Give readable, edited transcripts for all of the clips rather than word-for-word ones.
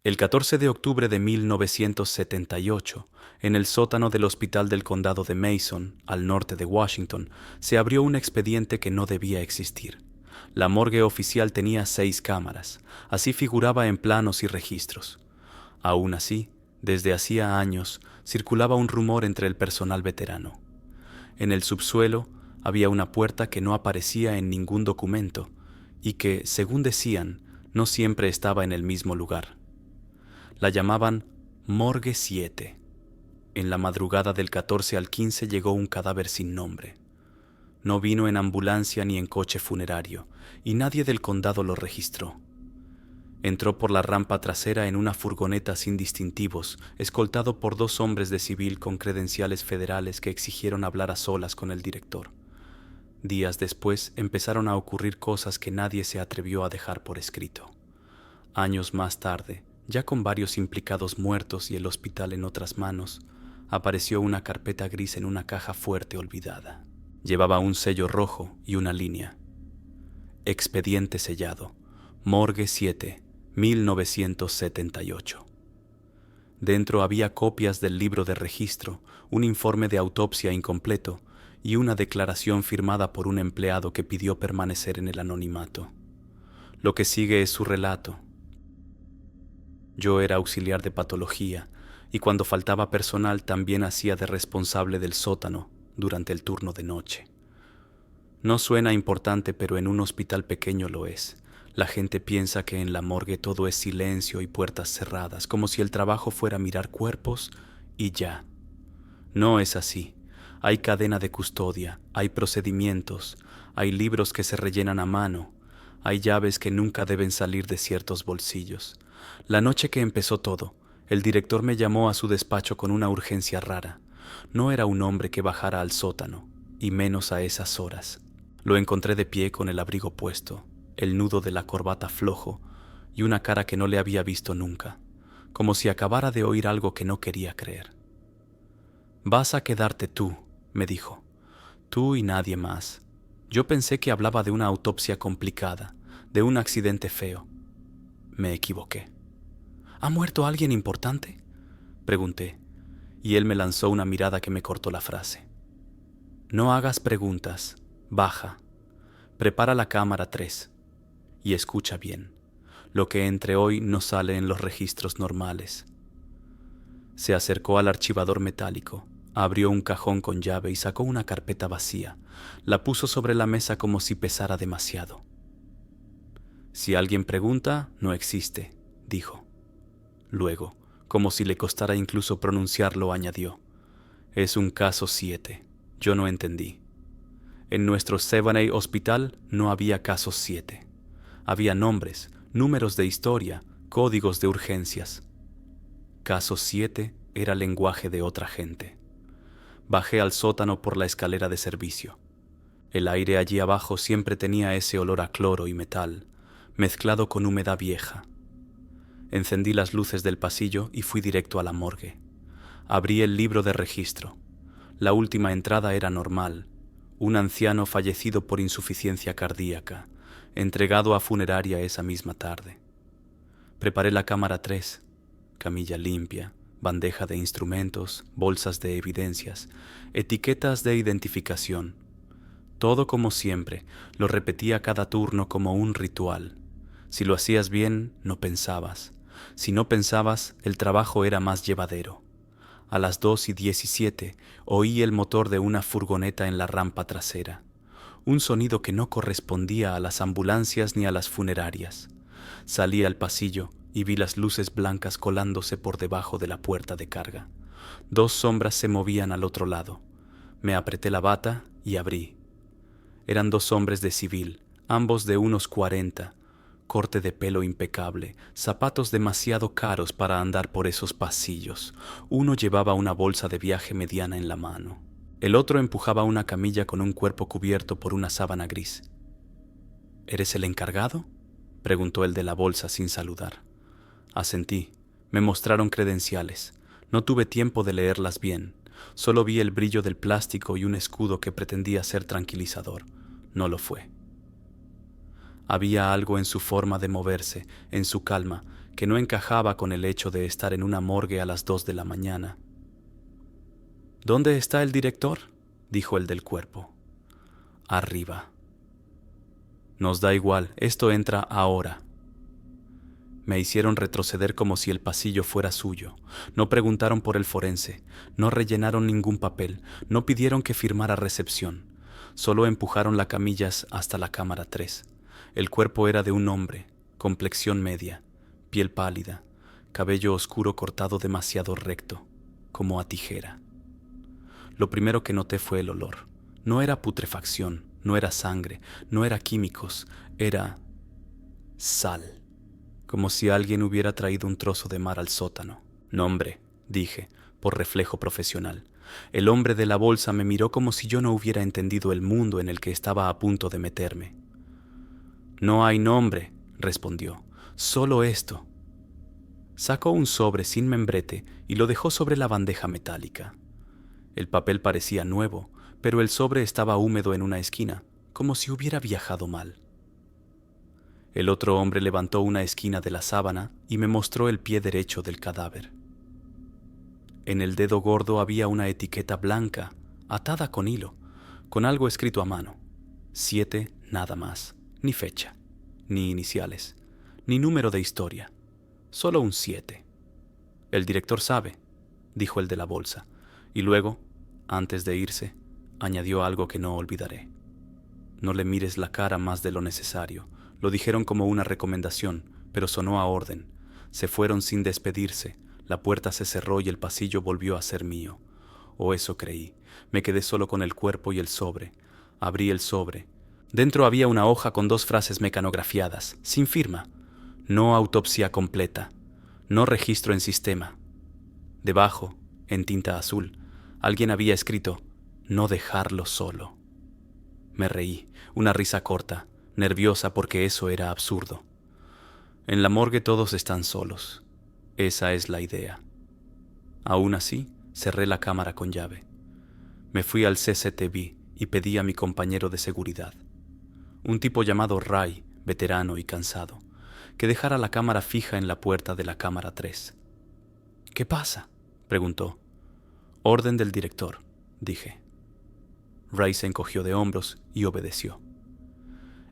El 14 de octubre de 1978, en el sótano del Hospital del Condado de Mason, al norte de Washington, se abrió un expediente que no debía existir. La morgue oficial tenía 6 cámaras, así figuraba en planos y registros. Aún así, desde hacía años, circulaba un rumor entre el personal veterano. En el subsuelo había una puerta que no aparecía en ningún documento y que, según decían, no siempre estaba en el mismo lugar. La llamaban Morgue 7. En la madrugada del 14 al 15 llegó un cadáver sin nombre. No vino en ambulancia ni en coche funerario, y nadie del condado lo registró. Entró por la rampa trasera en una furgoneta sin distintivos, escoltado por 2 hombres de civil con credenciales federales que exigieron hablar a solas con el director. Días después empezaron a ocurrir cosas que nadie se atrevió a dejar por escrito. Años más tarde, ya con varios implicados muertos y el hospital en otras manos, apareció una carpeta gris en una caja fuerte olvidada. Llevaba un sello rojo y una línea. Expediente sellado. Morgue 7, 1978. Dentro había copias del libro de registro, un informe de autopsia incompleto y una declaración firmada por un empleado que pidió permanecer en el anonimato. Lo que sigue es su relato. Yo era auxiliar de patología y cuando faltaba personal también hacía de responsable del sótano durante el turno de noche. No suena importante, pero en un hospital pequeño lo es. La gente piensa que en la morgue todo es silencio y puertas cerradas, como si el trabajo fuera mirar cuerpos y ya. No es así. Hay cadena de custodia, hay procedimientos, hay libros que se rellenan a mano, hay llaves que nunca deben salir de ciertos bolsillos. La noche que empezó todo, el director me llamó a su despacho con una urgencia rara. No era un hombre que bajara al sótano, y menos a esas horas. Lo encontré de pie con el abrigo puesto, el nudo de la corbata flojo y una cara que no le había visto nunca, como si acabara de oír algo que no quería creer. «Vas a quedarte tú», me dijo, «tú y nadie más». Yo pensé que hablaba de una autopsia complicada, de un accidente feo. Me equivoqué. «¿Ha muerto alguien importante?», pregunté, y él me lanzó una mirada que me cortó la frase. «No hagas preguntas, baja, prepara la cámara 3 y escucha bien. Lo que entre hoy no sale en los registros normales». Se acercó al archivador metálico, abrió un cajón con llave y sacó una carpeta vacía. La puso sobre la mesa como si pesara demasiado. «Si alguien pregunta, no existe», dijo. Luego, como si le costara incluso pronunciarlo, añadió: «Es un caso 7. Yo no entendí. En nuestro 7A hospital no había casos 7. Había nombres, números de historia, códigos de urgencias. Caso 7 era lenguaje de otra gente». Bajé al sótano por la escalera de servicio. El aire allí abajo siempre tenía ese olor a cloro y metal, mezclado con humedad vieja. Encendí las luces del pasillo y fui directo a la morgue. Abrí el libro de registro. La última entrada era normal: un anciano fallecido por insuficiencia cardíaca, entregado a funeraria esa misma tarde. Preparé la cámara 3, camilla limpia, bandeja de instrumentos, bolsas de evidencias, etiquetas de identificación. Todo como siempre, lo repetía cada turno como un ritual. Si lo hacías bien, no pensabas. Si no pensabas, el trabajo era más llevadero. A las 2:17 oí el motor de una furgoneta en la rampa trasera. Un sonido que no correspondía a las ambulancias ni a las funerarias. Salí al pasillo y vi las luces blancas colándose por debajo de la puerta de carga. 2 sombras se movían al otro lado. Me apreté la bata y abrí. Eran 2 hombres de civil, ambos de unos 40, corte de pelo impecable, zapatos demasiado caros para andar por esos pasillos. Uno llevaba una bolsa de viaje mediana en la mano. El otro empujaba una camilla con un cuerpo cubierto por una sábana gris. «¿Eres el encargado?», preguntó el de la bolsa sin saludar. Asentí. Me mostraron credenciales. No tuve tiempo de leerlas bien. Solo vi el brillo del plástico y un escudo que pretendía ser tranquilizador. No lo fue. Había algo en su forma de moverse, en su calma, que no encajaba con el hecho de estar en una morgue a las 2 de la mañana. «¿Dónde está el director?», dijo el del cuerpo. «Arriba». «Nos da igual, esto entra ahora». Me hicieron retroceder como si el pasillo fuera suyo. No preguntaron por el forense, no rellenaron ningún papel, no pidieron que firmara recepción. Solo empujaron las camillas hasta la cámara 3. El cuerpo era de un hombre, complexión media, piel pálida, cabello oscuro cortado demasiado recto, como a tijera. Lo primero que noté fue el olor. No era putrefacción, no era sangre, no era químicos, era sal. Como si alguien hubiera traído un trozo de mar al sótano. «No, hombre», dije, por reflejo profesional. El hombre de la bolsa me miró como si yo no hubiera entendido el mundo en el que estaba a punto de meterme. «No hay nombre», respondió, «solo esto». Sacó un sobre sin membrete y lo dejó sobre la bandeja metálica. El papel parecía nuevo, pero el sobre estaba húmedo en una esquina, como si hubiera viajado mal. El otro hombre levantó una esquina de la sábana y me mostró el pie derecho del cadáver. En el dedo gordo había una etiqueta blanca, atada con hilo, con algo escrito a mano. 7 nada más, ni fecha, ni iniciales, ni número de historia, solo un 7. «El director sabe», dijo el de la bolsa, y luego, antes de irse, añadió algo que no olvidaré. «No le mires la cara más de lo necesario». Lo dijeron como una recomendación, pero sonó a orden. Se fueron sin despedirse, la puerta se cerró y el pasillo volvió a ser mío. O eso creí. Me quedé solo con el cuerpo y el sobre. Abrí el sobre. Dentro había una hoja con 2 frases mecanografiadas, sin firma. «No autopsia completa. No registro en sistema». Debajo, en tinta azul, alguien había escrito «No dejarlo solo». Me reí, una risa corta, nerviosa porque eso era absurdo. En la morgue todos están solos. Esa es la idea. Aún así, cerré la cámara con llave. Me fui al CCTV y pedí a mi compañero de seguridad, un tipo llamado Ray, veterano y cansado, que dejara la cámara fija en la puerta de la cámara 3. «¿Qué pasa?», preguntó. «Orden del director», dije. Ray se encogió de hombros y obedeció.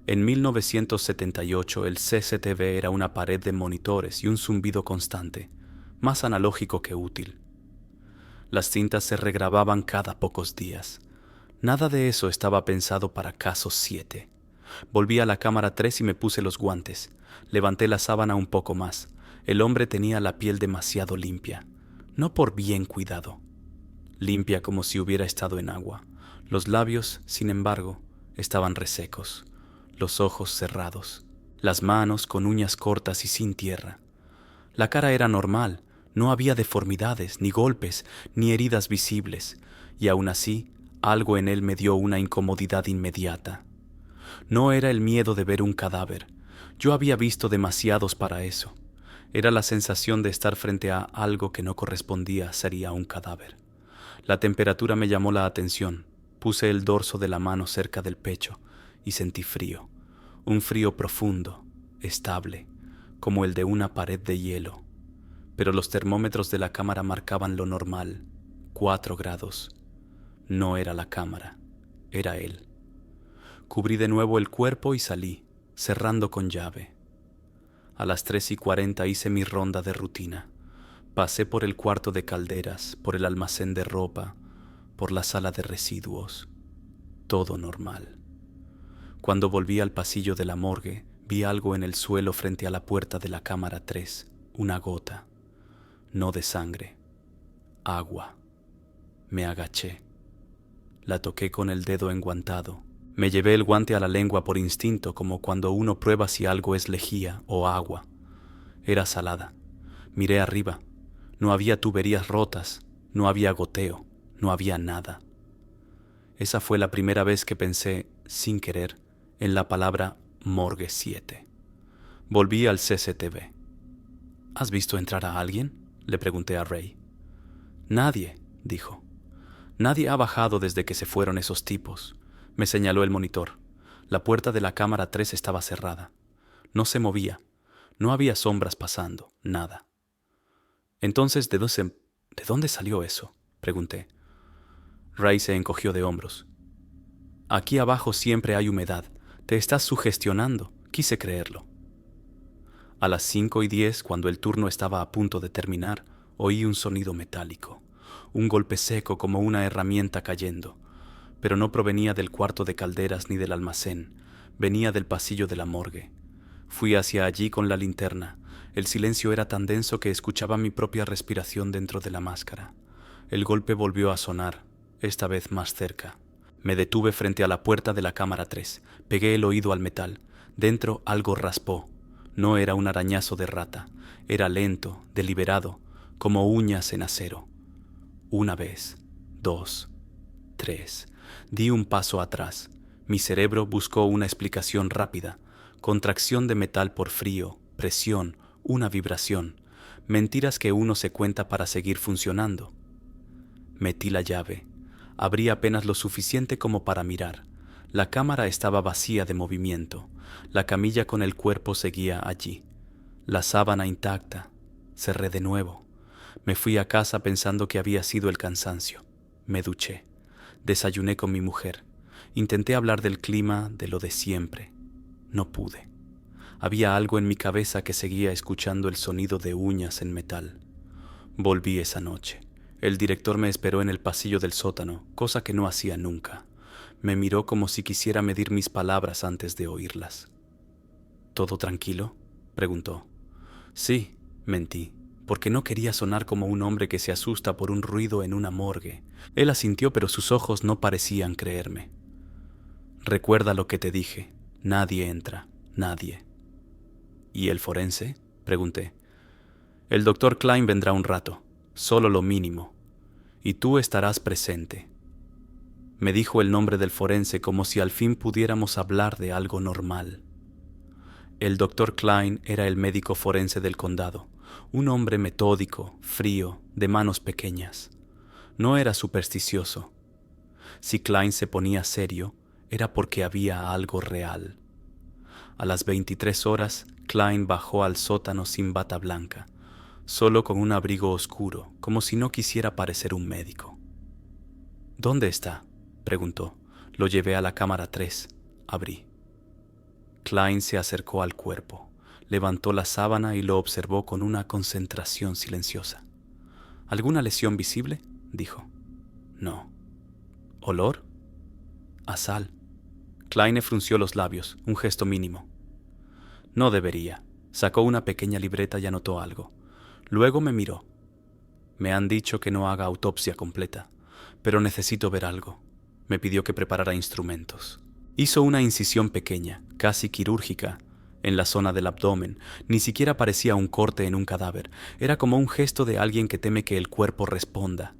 En 1978 el CCTV era una pared de monitores y un zumbido constante, más analógico que útil. Las cintas se regrababan cada pocos días. Nada de eso estaba pensado para caso 7. Volví a la cámara 3 y me puse los guantes. Levanté la sábana un poco más. El hombre tenía la piel demasiado limpia, no por bien cuidado. Limpia como si hubiera estado en agua. Los labios, sin embargo, estaban resecos. Los ojos cerrados, las manos con uñas cortas y sin tierra. La cara era normal, no había deformidades, ni golpes, ni heridas visibles, y aún así, algo en él me dio una incomodidad inmediata. No era el miedo de ver un cadáver, yo había visto demasiados para eso. Era la sensación de estar frente a algo que no correspondía sería un cadáver. La temperatura me llamó la atención, puse el dorso de la mano cerca del pecho, y sentí frío, un frío profundo, estable, como el de una pared de hielo. Pero los termómetros de la cámara marcaban lo normal, 4 grados. No era la cámara, era él. Cubrí de nuevo el cuerpo y salí, cerrando con llave. A las 3:40 hice mi ronda de rutina. Pasé por el cuarto de calderas, por el almacén de ropa, por la sala de residuos. Todo normal. Cuando volví al pasillo de la morgue, vi algo en el suelo frente a la puerta de la cámara 3, una gota, no de sangre, agua. Me agaché. La toqué con el dedo enguantado. Me llevé el guante a la lengua por instinto, como cuando uno prueba si algo es lejía o agua. Era salada. Miré arriba. No había tuberías rotas, no había goteo, no había nada. Esa fue la primera vez que pensé, sin querer, en la palabra morgue 7. Volví al CCTV. ¿Has visto entrar a alguien?, le pregunté a Ray. Nadie, dijo. Nadie ha bajado desde que se fueron esos tipos. Me señaló el monitor. La puerta de la cámara 3 estaba cerrada. No se movía. No había sombras pasando, nada. Entonces, ¿de dónde salió eso?, pregunté. Ray se encogió de hombros. Aquí abajo siempre hay humedad. Te estás sugestionando. Quise creerlo. A las 5:10, cuando el turno estaba a punto de terminar, oí un sonido metálico, un golpe seco como una herramienta cayendo, pero no provenía del cuarto de calderas ni del almacén, venía del pasillo de la morgue. Fui hacia allí con la linterna. El silencio era tan denso que escuchaba mi propia respiración dentro de la máscara. El golpe volvió a sonar, esta vez más cerca. Me detuve frente a la puerta de la cámara 3. Pegué el oído al metal. Dentro algo raspó. No era un arañazo de rata. Era lento, deliberado, como uñas en acero. Una vez, 2, 3. Di un paso atrás. Mi cerebro buscó una explicación rápida. Contracción de metal por frío, presión, una vibración. Mentiras que uno se cuenta para seguir funcionando. Metí la llave. Abrí apenas lo suficiente como para mirar. La cámara estaba vacía de movimiento. La camilla con el cuerpo seguía allí. La sábana intacta. Cerré de nuevo. Me fui a casa pensando que había sido el cansancio. Me duché. Desayuné con mi mujer. Intenté hablar del clima, de lo de siempre. No pude. Había algo en mi cabeza que seguía escuchando el sonido de uñas en metal. Volví esa noche. El director me esperó en el pasillo del sótano, cosa que no hacía nunca. Me miró como si quisiera medir mis palabras antes de oírlas. ¿Todo tranquilo?, preguntó. Sí, mentí, porque no quería sonar como un hombre que se asusta por un ruido en una morgue. Él asintió, pero sus ojos no parecían creerme. Recuerda lo que te dije. Nadie entra, nadie. ¿Y el forense?, pregunté. El doctor Klein vendrá un rato, solo lo mínimo, y tú estarás presente. Me dijo el nombre del forense como si al fin pudiéramos hablar de algo normal. El doctor Klein era el médico forense del condado, un hombre metódico, frío, de manos pequeñas. No era supersticioso. Si Klein se ponía serio, era porque había algo real. A las 23 horas, Klein bajó al sótano sin bata blanca, solo con un abrigo oscuro, como si no quisiera parecer un médico. ¿Dónde está?, preguntó. Lo llevé a la cámara 3. Abrí. Klein se acercó al cuerpo, levantó la sábana y lo observó con una concentración silenciosa. ¿Alguna lesión visible?, dijo. No. ¿Olor? A sal. Klein frunció los labios, un gesto mínimo. No debería. Sacó una pequeña libreta y anotó algo. Luego me miró. Me han dicho que no haga autopsia completa, pero necesito ver algo. Me pidió que preparara instrumentos. Hizo una incisión pequeña, casi quirúrgica, en la zona del abdomen. Ni siquiera parecía un corte en un cadáver. Era como un gesto de alguien que teme que el cuerpo responda.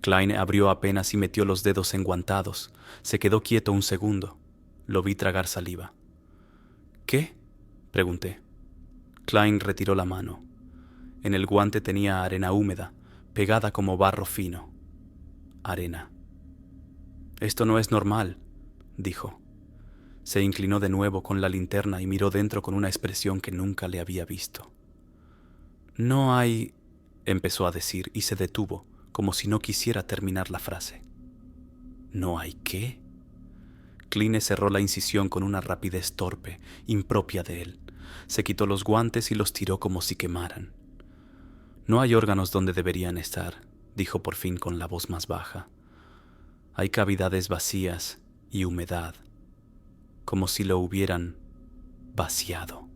Klein abrió apenas y metió los dedos enguantados. Se quedó quieto un segundo. Lo vi tragar saliva. ¿Qué?, pregunté. Klein retiró la mano. En el guante tenía arena húmeda, pegada como barro fino. Arena. Esto no es normal, dijo. Se inclinó de nuevo con la linterna y miró dentro con una expresión que nunca le había visto. No hay... empezó a decir y se detuvo, como si no quisiera terminar la frase. ¿No hay qué? Klein cerró la incisión con una rapidez torpe, impropia de él. Se quitó los guantes y los tiró como si quemaran. No hay órganos donde deberían estar, dijo por fin con la voz más baja. Hay cavidades vacías y humedad, como si lo hubieran vaciado.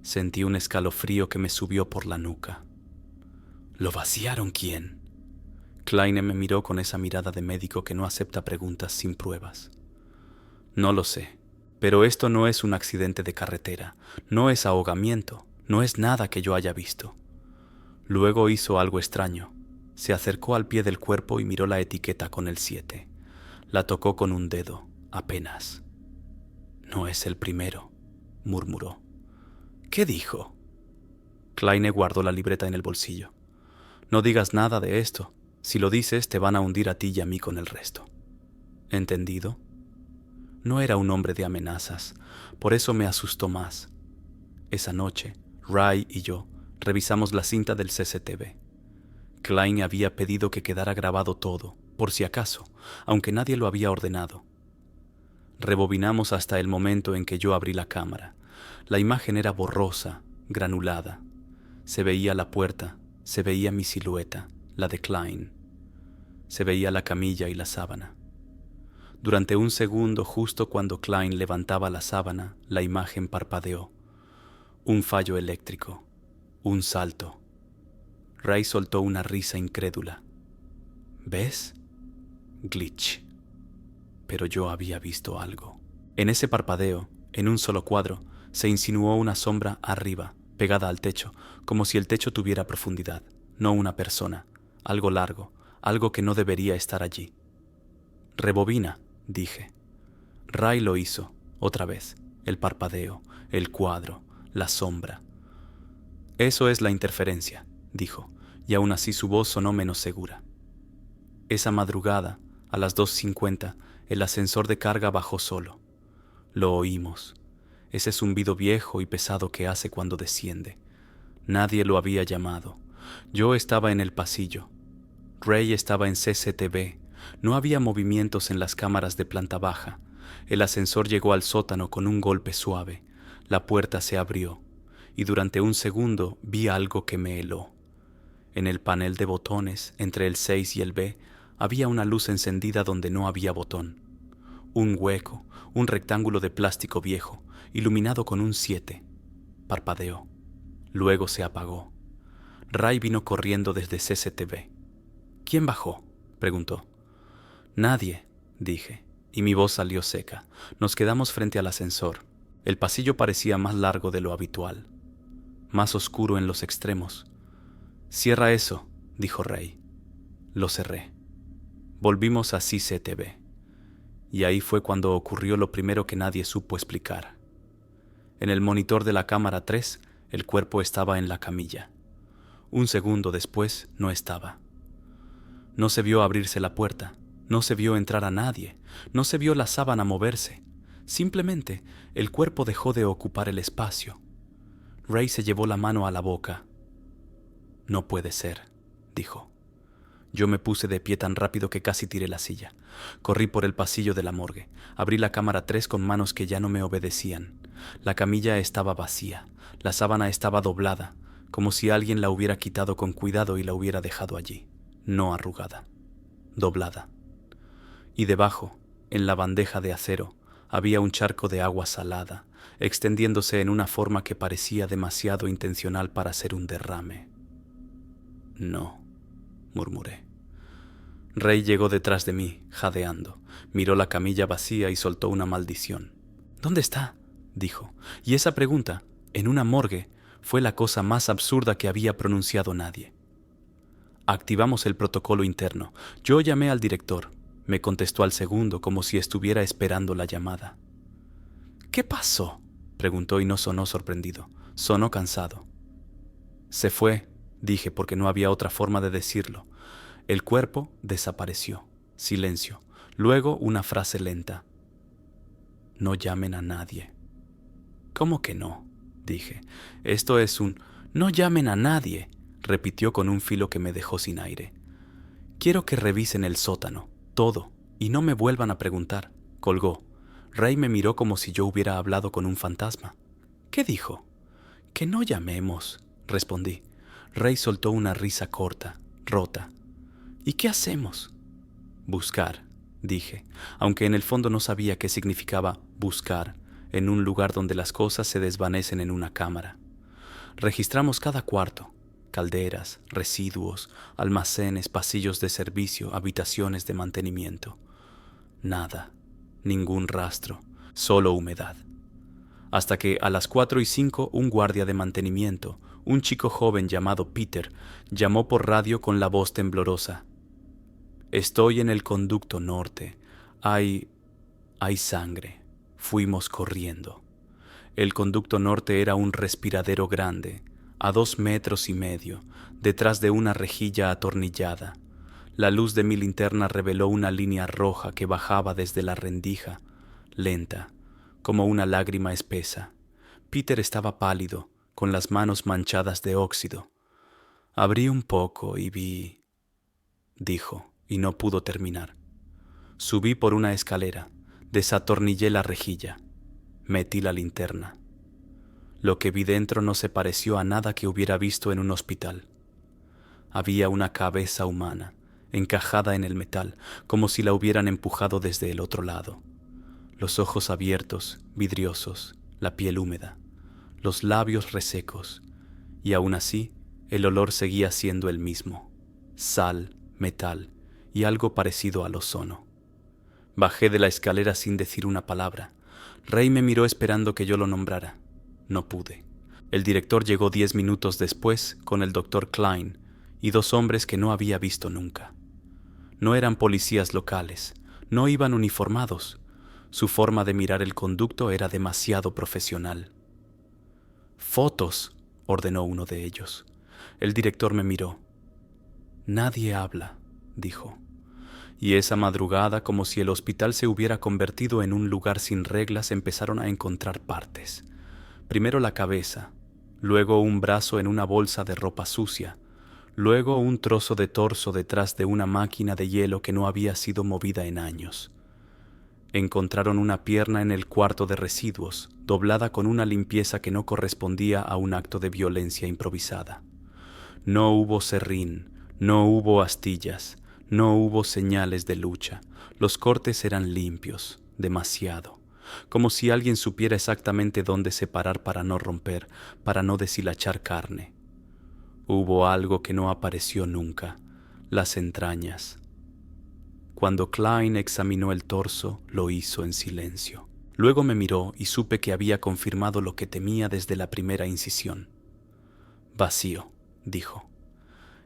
Sentí un escalofrío que me subió por la nuca. ¿Lo vaciaron quién? Klein me miró con esa mirada de médico que no acepta preguntas sin pruebas. No lo sé, pero esto no es un accidente de carretera, no es ahogamiento, no es nada que yo haya visto. Luego hizo algo extraño. Se acercó al pie del cuerpo y miró la etiqueta con el 7. La tocó con un dedo, apenas. No es el primero, murmuró. ¿Qué dijo? Klein guardó la libreta en el bolsillo. No digas nada de esto. Si lo dices, te van a hundir a ti y a mí con el resto. ¿Entendido? No era un hombre de amenazas, por eso me asustó más. Esa noche, Ray y yo revisamos la cinta del CCTV. Klein había pedido que quedara grabado todo, por si acaso, aunque nadie lo había ordenado. Rebobinamos hasta el momento en que yo abrí la cámara. La imagen era borrosa, granulada. Se veía la puerta, se veía mi silueta, la de Klein. Se veía la camilla y la sábana. Durante un segundo, justo cuando Klein levantaba la sábana, la imagen parpadeó. Un fallo eléctrico. Un salto. Ray soltó una risa incrédula. ¿Ves? Glitch. Pero yo había visto algo. En ese parpadeo, en un solo cuadro, se insinuó una sombra arriba, pegada al techo, como si el techo tuviera profundidad, no una persona, algo largo, algo que no debería estar allí. Rebobina, dije. Ray lo hizo, otra vez, el parpadeo, el cuadro, la sombra. Eso es la interferencia, dijo, y aún así su voz sonó menos segura. Esa madrugada, a las 2:50, el ascensor de carga bajó solo. Lo oímos, ese zumbido viejo y pesado que hace cuando desciende. Nadie lo había llamado. Yo estaba en el pasillo. Ray estaba en CCTV. No había movimientos en las cámaras de planta baja. El ascensor llegó al sótano con un golpe suave. La puerta se abrió, y durante un segundo vi algo que me heló. En el panel de botones, entre el 6 y el B, había una luz encendida donde no había botón. Un hueco, un rectángulo de plástico viejo, iluminado con un 7. Parpadeó. Luego se apagó. Ray vino corriendo desde CCTV. ¿Quién bajó?, preguntó. Nadie, dije, y mi voz salió seca. Nos quedamos frente al ascensor. El pasillo parecía más largo de lo habitual, más oscuro en los extremos. «Cierra eso», dijo Ray. Lo cerré. Volvimos a CCTV. Y ahí fue cuando ocurrió lo primero que nadie supo explicar. En el monitor de la cámara 3, el cuerpo estaba en la camilla. Un segundo después, no estaba. No se vio abrirse la puerta, no se vio entrar a nadie, no se vio la sábana moverse. Simplemente, el cuerpo dejó de ocupar el espacio. Ray se llevó la mano a la boca. «No puede ser», dijo. Yo me puse de pie tan rápido que casi tiré la silla. Corrí por el pasillo de la morgue. Abrí la cámara 3 con manos que ya no me obedecían. La camilla estaba vacía. La sábana estaba doblada, como si alguien la hubiera quitado con cuidado y la hubiera dejado allí. No arrugada, doblada. Y debajo, en la bandeja de acero, había un charco de agua salada, extendiéndose en una forma que parecía demasiado intencional para ser un derrame. «No», murmuré. Ray llegó detrás de mí, jadeando. Miró la camilla vacía y soltó una maldición. «¿Dónde está?», dijo. Y esa pregunta, en una morgue, fue la cosa más absurda que había pronunciado nadie. Activamos el protocolo interno. Yo llamé al director. Me contestó al segundo, como si estuviera esperando la llamada. «¿Qué pasó?», preguntó y no sonó sorprendido. Sonó cansado. «Se fue», dije porque no había otra forma de decirlo. El cuerpo desapareció. Silencio. Luego una frase lenta. «No llamen a nadie». «¿Cómo que no?», dije. «Esto es un... no llamen a nadie», repitió con un filo que me dejó sin aire. «Quiero que revisen el sótano, todo, y no me vuelvan a preguntar». Colgó. Ray me miró como si yo hubiera hablado con un fantasma. «¿Qué dijo?». «Que no llamemos», respondí. Ray soltó una risa corta, rota. «¿Y qué hacemos?». «Buscar», dije, aunque en el fondo no sabía qué significaba buscar en un lugar donde las cosas se desvanecen en una cámara. Registramos cada cuarto, calderas, residuos, almacenes, pasillos de servicio, habitaciones de mantenimiento. Nada, ningún rastro, solo humedad. Hasta que a las 4:05 un guardia de mantenimiento, un chico joven llamado Peter, llamó por radio con la voz temblorosa. «Estoy en el conducto norte. Hay sangre». Fuimos corriendo. El conducto norte era un respiradero grande, a 2,5 metros, detrás de una rejilla atornillada. La luz de mi linterna reveló una línea roja que bajaba desde la rendija, lenta, como una lágrima espesa. Peter estaba pálido, con las manos manchadas de óxido. Abrí un poco y vi, dijo, y no pudo terminar. Subí por una escalera, desatornillé la rejilla, metí la linterna. Lo que vi dentro no se pareció a nada que hubiera visto en un hospital. Había una cabeza humana, encajada en el metal, como si la hubieran empujado desde el otro lado. Los ojos abiertos, vidriosos, la piel húmeda, los labios resecos, y aún así el olor seguía siendo el mismo: sal, metal y algo parecido al ozono. Bajé de la escalera sin decir una palabra. Ray me miró esperando que yo lo nombrara. No pude. El director llegó 10 minutos después con el Dr. Klein y 2 hombres que no había visto nunca. No eran policías locales, no iban uniformados. Su forma de mirar el conducto era demasiado profesional. «Fotos», ordenó uno de ellos. El director me miró. «Nadie habla», dijo. Y esa madrugada, como si el hospital se hubiera convertido en un lugar sin reglas, empezaron a encontrar partes. Primero la cabeza, luego un brazo en una bolsa de ropa sucia, luego un trozo de torso detrás de una máquina de hielo que no había sido movida en años. Encontraron una pierna en el cuarto de residuos, doblada con una limpieza que no correspondía a un acto de violencia improvisada. No hubo serrín, no hubo astillas, no hubo señales de lucha. Los cortes eran limpios, demasiado, como si alguien supiera exactamente dónde separar para no romper, para no deshilachar carne. Hubo algo que no apareció nunca: las entrañas. Cuando Klein examinó el torso, lo hizo en silencio. Luego me miró y supe que había confirmado lo que temía desde la primera incisión. «Vacío», dijo.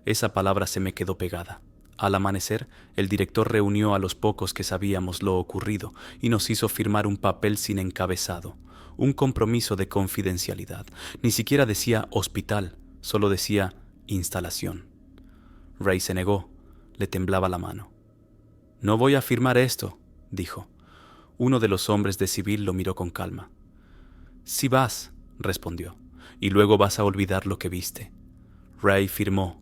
Esa palabra se me quedó pegada. Al amanecer, el director reunió a los pocos que sabíamos lo ocurrido y nos hizo firmar un papel sin encabezado, un compromiso de confidencialidad. Ni siquiera decía hospital, solo decía instalación. Ray se negó, le temblaba la mano. «No voy a firmar esto», dijo. Uno de los hombres de civil lo miró con calma. «Sí vas», respondió, «y luego vas a olvidar lo que viste». Ray firmó.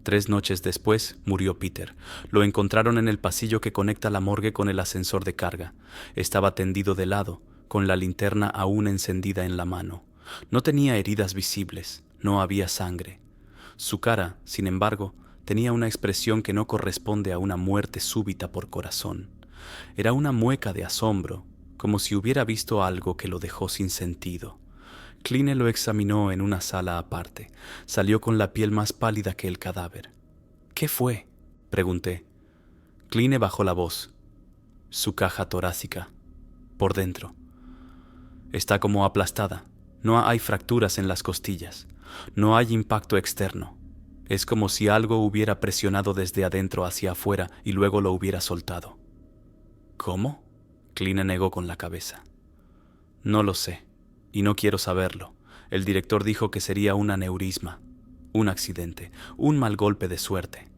3 noches después murió Peter. Lo encontraron en el pasillo que conecta la morgue con el ascensor de carga. Estaba tendido de lado, con la linterna aún encendida en la mano. No tenía heridas visibles, no había sangre. Su cara, sin embargo, tenía una expresión que no corresponde a una muerte súbita por corazón. Era una mueca de asombro, como si hubiera visto algo que lo dejó sin sentido. Kline lo examinó en una sala aparte. Salió con la piel más pálida que el cadáver. «¿Qué fue?», pregunté. Kline bajó la voz. «Su caja torácica, por dentro. Está como aplastada. No hay fracturas en las costillas. No hay impacto externo. Es como si algo hubiera presionado desde adentro hacia afuera y luego lo hubiera soltado». «¿Cómo?», Kline negó con la cabeza. «No lo sé, y no quiero saberlo. El director dijo que sería un aneurisma, un accidente, un mal golpe de suerte».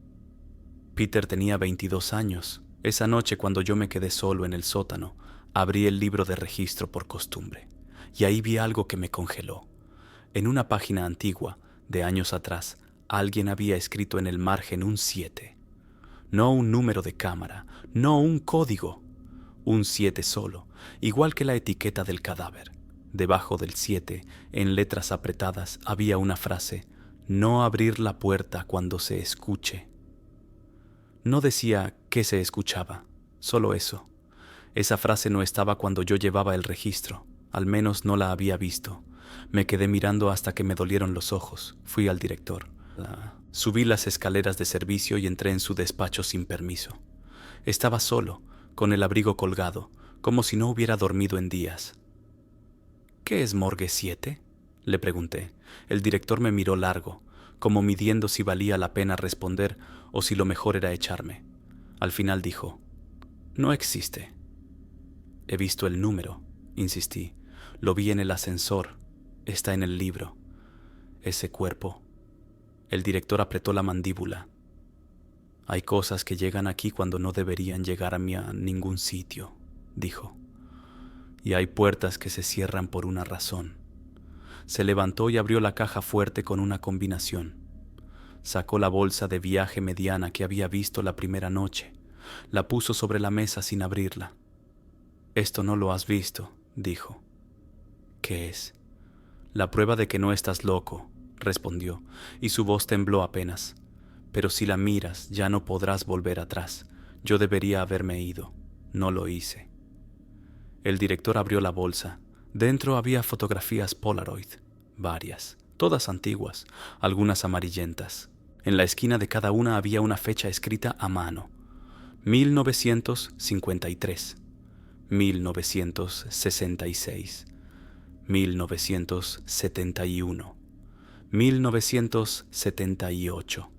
Peter tenía 22 años. Esa noche, cuando yo me quedé solo en el sótano, abrí el libro de registro por costumbre, y ahí vi algo que me congeló. En una página antigua, de años atrás, alguien había escrito en el margen un 7. No un número de cámara, no un código, un 7 solo, igual que la etiqueta del cadáver. Debajo del 7, en letras apretadas, había una frase: «No abrir la puerta cuando se escuche». No decía qué se escuchaba, solo eso. Esa frase no estaba cuando yo llevaba el registro, al menos no la había visto. Me quedé mirando hasta que me dolieron los ojos. Fui al director. Subí las escaleras de servicio y entré en su despacho sin permiso. Estaba solo, con el abrigo colgado, como si no hubiera dormido en días. «¿Qué es Morgue 7?», le pregunté. El director me miró largo, como midiendo si valía la pena responder o si lo mejor era echarme. Al final dijo: «No existe». «He visto el número», insistí. «Lo vi en el ascensor. Está en el libro. Ese cuerpo». El director apretó la mandíbula. «Hay cosas que llegan aquí cuando no deberían llegar a ningún sitio», dijo. «Y hay puertas que se cierran por una razón. Se levantó y abrió la caja fuerte con una combinación. Sacó la bolsa de viaje mediana que había visto la primera noche. La puso sobre la mesa sin abrirla. «Esto no lo has visto», dijo. «¿Qué es?» «La prueba de que no estás loco», respondió, y su voz tembló apenas. «Pero si la miras, ya no podrás volver atrás. Yo debería haberme ido. No lo hice». El director abrió la bolsa. Dentro había fotografías Polaroid, varias, todas antiguas, algunas amarillentas. En la esquina de cada una había una fecha escrita a mano: 1953, 1966, 1971, 1978.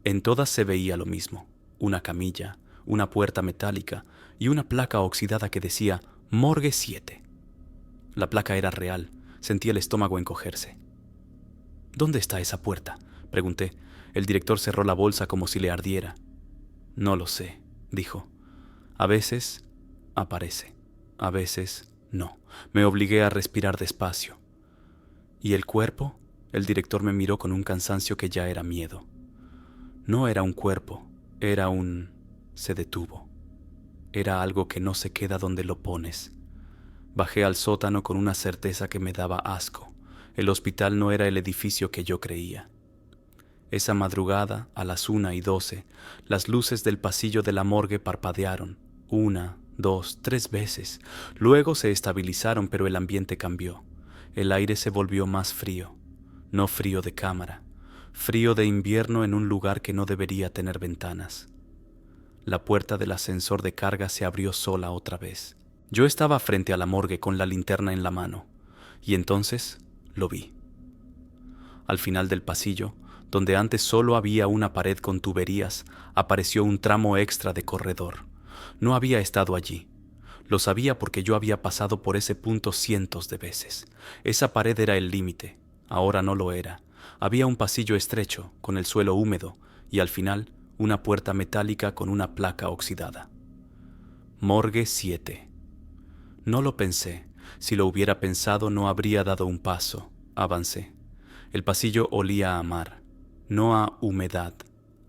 En todas se veía lo mismo: una camilla, una puerta metálica y una placa oxidada que decía Morgue 7. La placa era real. Sentí el estómago encogerse. «¿Dónde está esa puerta?», pregunté. El director cerró la bolsa como si le ardiera. «No lo sé», dijo. «A veces aparece, a veces no». Me obligué a respirar despacio. «¿Y el cuerpo?», el director me miró con un cansancio que ya era miedo. No era un cuerpo, era un... Se detuvo. Era algo que no se queda donde lo pones. Bajé al sótano con una certeza que me daba asco. El hospital no era el edificio que yo creía. Esa madrugada, a las 1:12, las luces del pasillo de la morgue parpadearon, 1, 2, 3 veces. Luego se estabilizaron, pero el ambiente cambió. El aire se volvió más frío. No frío de cámara, frío de invierno en un lugar que no debería tener ventanas. La puerta del ascensor de carga se abrió sola otra vez. Yo estaba frente a la morgue con la linterna en la mano, y entonces lo vi. Al final del pasillo, donde antes solo había una pared con tuberías, apareció un tramo extra de corredor. No había estado allí. Lo sabía porque yo había pasado por ese punto cientos de veces. Esa pared era el límite. Ahora no lo era. Había un pasillo estrecho, con el suelo húmedo, y al final una puerta metálica con una placa oxidada. Morgue 7. No lo pensé. Si lo hubiera pensado, no habría dado un paso. Avancé. El pasillo olía a mar, no a humedad,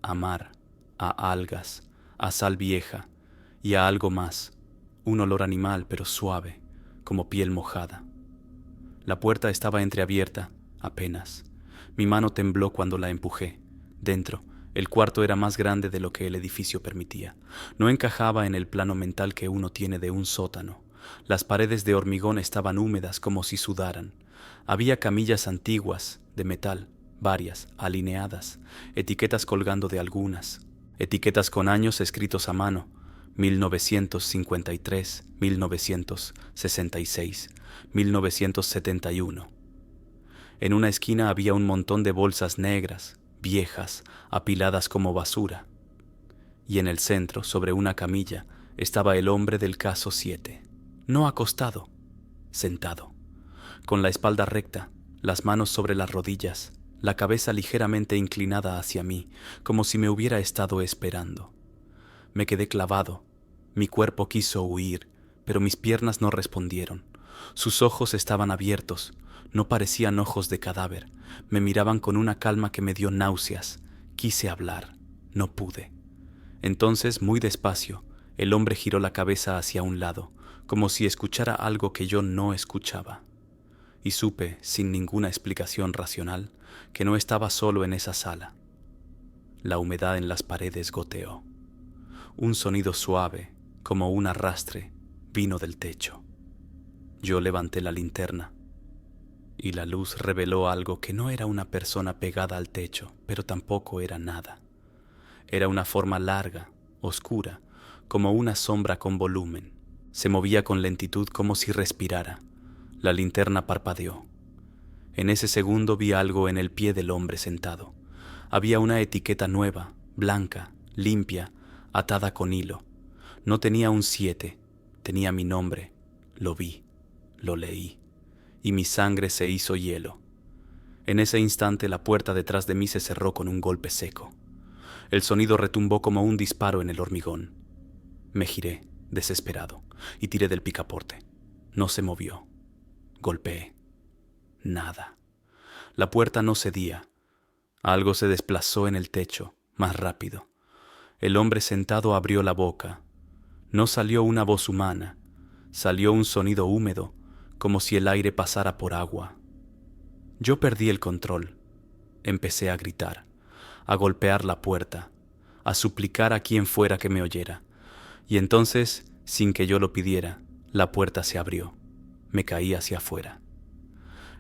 a mar, a algas, a sal vieja y a algo más, un olor animal pero suave, como piel mojada. La puerta estaba entreabierta, apenas. Mi mano tembló cuando la empujé. Dentro, el cuarto era más grande de lo que el edificio permitía. No encajaba en el plano mental que uno tiene de un sótano. Las paredes de hormigón estaban húmedas como si sudaran. Había camillas antiguas, de metal, varias, alineadas, etiquetas colgando de algunas, etiquetas con años escritos a mano: 1953, 1966, 1971. En una esquina había un montón de bolsas negras, viejas, apiladas como basura. Y en el centro, sobre una camilla, estaba el hombre del caso 7. No acostado, sentado, con la espalda recta, las manos sobre las rodillas, la cabeza ligeramente inclinada hacia mí, como si me hubiera estado esperando. Me quedé clavado. Mi cuerpo quiso huir, pero mis piernas no respondieron. Sus ojos estaban abiertos, no parecían ojos de cadáver. Me miraban con una calma que me dio náuseas. Quise hablar, no pude. Entonces, muy despacio, el hombre giró la cabeza hacia un lado, como si escuchara algo que yo no escuchaba. Y supe, sin ninguna explicación racional, que no estaba solo en esa sala. La humedad en las paredes goteó. Un sonido suave, como un arrastre, vino del techo. Yo levanté la linterna, y la luz reveló algo que no era una persona pegada al techo, pero tampoco era nada. Era una forma larga, oscura, como una sombra con volumen. Se movía con lentitud como si respirara. La linterna parpadeó. En ese segundo vi algo en el pie del hombre sentado. Había una etiqueta nueva, blanca, limpia, atada con hilo. No tenía un 7, tenía mi nombre. Lo vi, lo leí, y mi sangre se hizo hielo. En ese instante la puerta detrás de mí se cerró con un golpe seco. El sonido retumbó como un disparo en el hormigón. Me giré, desesperado, y tiré del picaporte. No se movió. Golpeé. Nada. La puerta no cedía. Algo se desplazó en el techo, más rápido. El hombre sentado abrió la boca. No salió una voz humana. Salió un sonido húmedo, como si el aire pasara por agua. Yo perdí el control. Empecé a gritar, a golpear la puerta, a suplicar a quien fuera que me oyera. Y entonces, sin que yo lo pidiera, la puerta se abrió. Me caí hacia afuera.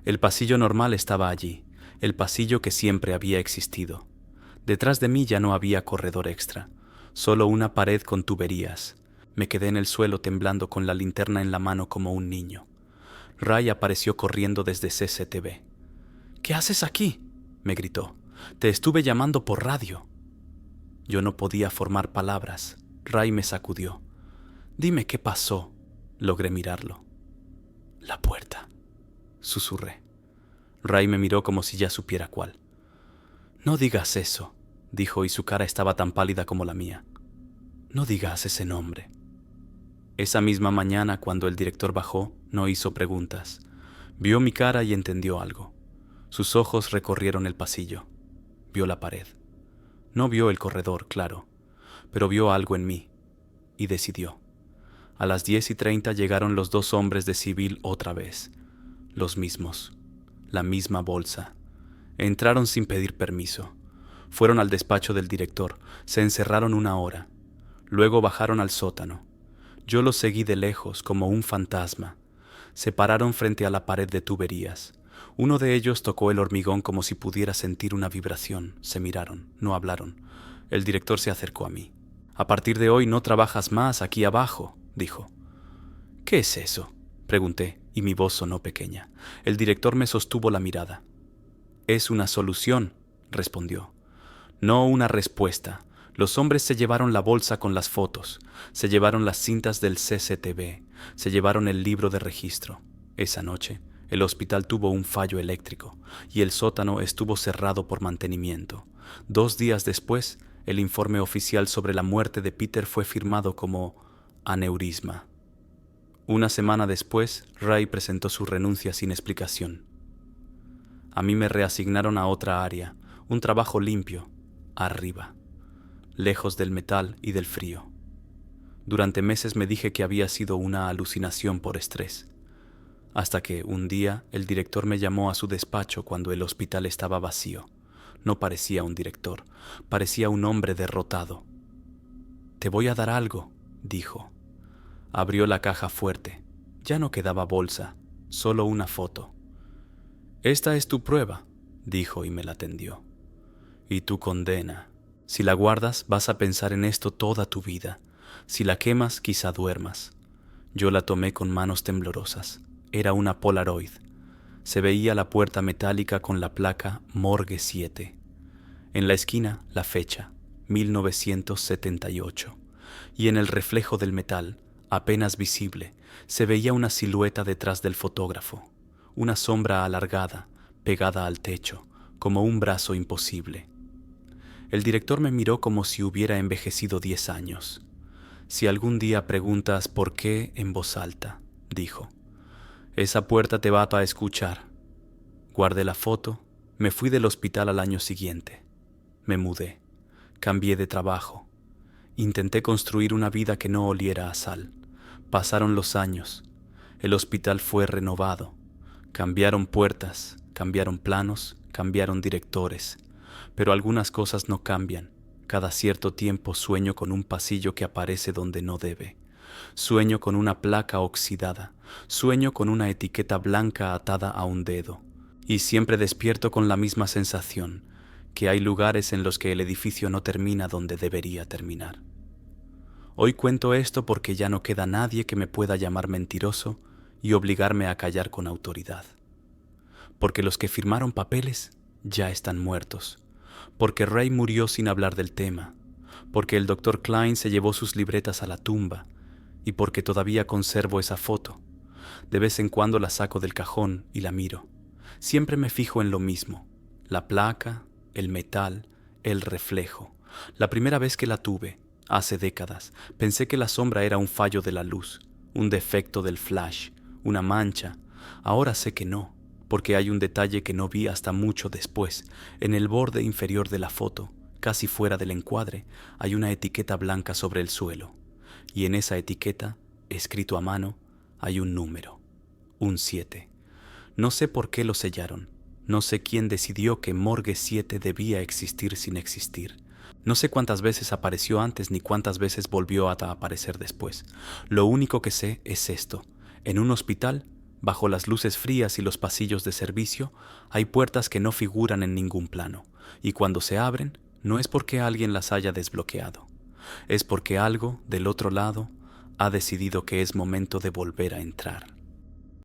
El pasillo normal estaba allí, el pasillo que siempre había existido. Detrás de mí ya no había corredor extra, solo una pared con tuberías. Me quedé en el suelo temblando con la linterna en la mano como un niño. Ray apareció corriendo desde CCTV. «¿Qué haces aquí?», me gritó. «Te estuve llamando por radio». Yo no podía formar palabras. Ray me sacudió. «Dime qué pasó». Logré mirarlo. «La puerta», susurré. Ray me miró como si ya supiera cuál. «No digas eso», dijo, y su cara estaba tan pálida como la mía. «No digas ese nombre». Esa misma mañana, cuando el director bajó, no hizo preguntas. Vio mi cara y entendió algo. Sus ojos recorrieron el pasillo. Vio la pared. No vio el corredor, claro, pero vio algo en mí y decidió. A las 10:30 llegaron los dos hombres de civil otra vez. Los mismos. La misma bolsa. Entraron sin pedir permiso. Fueron al despacho del director. Se encerraron 1 hora. Luego bajaron al sótano. Yo los seguí de lejos, como un fantasma. Se pararon frente a la pared de tuberías. Uno de ellos tocó el hormigón como si pudiera sentir una vibración. Se miraron, no hablaron. El director se acercó a mí. «A partir de hoy no trabajas más aquí abajo», dijo. «¿Qué es eso?», pregunté, y mi voz sonó pequeña. El director me sostuvo la mirada. «Es una solución», respondió. «No una respuesta. Los hombres se llevaron la bolsa con las fotos, se llevaron las cintas del CCTV, se llevaron el libro de registro. Esa noche, el hospital tuvo un fallo eléctrico y el sótano estuvo cerrado por mantenimiento. 2 días después, el informe oficial sobre la muerte de Peter fue firmado como aneurisma. 1 semana después, Ray presentó su renuncia sin explicación. A mí me reasignaron a otra área, un trabajo limpio, arriba, lejos del metal y del frío. Durante meses me dije que había sido una alucinación por estrés, hasta que un día el director me llamó a su despacho cuando el hospital estaba vacío. No parecía un director, parecía un hombre derrotado. «Te voy a dar algo», dijo. Abrió la caja fuerte. Ya no quedaba bolsa, solo una foto. «Esta es tu prueba», dijo y me la tendió. «Y tu condena. Si la guardas, vas a pensar en esto toda tu vida. Si la quemas, quizá duermas». Yo la tomé con manos temblorosas. Era una Polaroid. Se veía la puerta metálica con la placa Morgue 7. En la esquina, la fecha, 1978. Y en el reflejo del metal, apenas visible, se veía una silueta detrás del fotógrafo. Una sombra alargada, pegada al techo, como un brazo imposible. El director me miró como si hubiera envejecido 10 años. «Si algún día preguntas por qué en voz alta», dijo, «esa puerta te va a escuchar». Guardé la foto, me fui del hospital al año siguiente. Me mudé, cambié de trabajo. Intenté construir una vida que no oliera a sal. Pasaron los años. El hospital fue renovado. Cambiaron puertas, cambiaron planos, cambiaron directores. Pero algunas cosas no cambian. Cada cierto tiempo sueño con un pasillo que aparece donde no debe. Sueño con una placa oxidada. Sueño con una etiqueta blanca atada a un dedo. Y siempre despierto con la misma sensación, que hay lugares en los que el edificio no termina donde debería terminar. Hoy cuento esto porque ya no queda nadie que me pueda llamar mentiroso y obligarme a callar con autoridad. Porque los que firmaron papeles ya están muertos. Porque Ray murió sin hablar del tema, porque el Dr. Klein se llevó sus libretas a la tumba y porque todavía conservo esa foto. De vez en cuando la saco del cajón y la miro. Siempre me fijo en lo mismo, la placa, el metal, el reflejo. La primera vez que la tuve, hace décadas, pensé que la sombra era un fallo de la luz, un defecto del flash, una mancha. Ahora sé que no. porque hay un detalle que no vi hasta mucho después. En el borde inferior de la foto, casi fuera del encuadre, hay una etiqueta blanca sobre el suelo, y en esa etiqueta, escrito a mano, hay un número, un 7. No sé por qué lo sellaron, no sé quién decidió que Morgue 7 debía existir sin existir. No sé cuántas veces apareció antes ni cuántas veces volvió a aparecer después. Lo único que sé es esto: en un hospital, bajo las luces frías y los pasillos de servicio, hay puertas que no figuran en ningún plano, y cuando se abren, no es porque alguien las haya desbloqueado, es porque algo del otro lado ha decidido que es momento de volver a entrar.